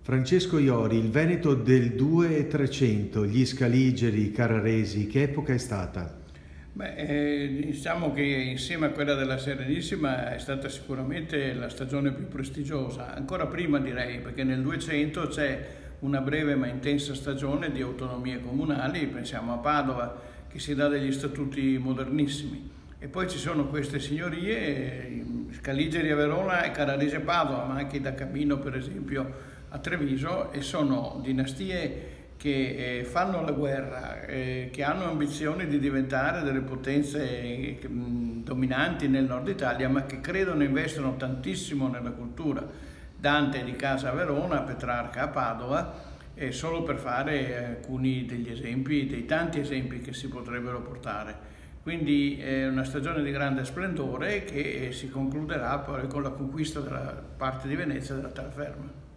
Francesco Iori, il Veneto del 2 e 300, gli Scaligeri, i Carraresi, che epoca è stata? Diciamo che insieme a quella della Serenissima è stata sicuramente la stagione più prestigiosa, ancora prima direi, perché nel 200 c'è una breve ma intensa stagione di autonomie comunali, pensiamo a Padova che si dà degli statuti modernissimi, e poi ci sono queste signorie, Scaligeri a Verona e Carraresi a Padova, ma anche da Camino per esempio a Treviso, e sono dinastie che fanno la guerra, che hanno ambizioni di diventare delle potenze dominanti nel nord Italia, ma che credono e investono tantissimo nella cultura. Dante di casa a Verona, Petrarca a Padova, solo per fare alcuni degli esempi, dei tanti esempi che si potrebbero portare. Quindi è una stagione di grande splendore che si concluderà poi con la conquista della parte di Venezia della terraferma.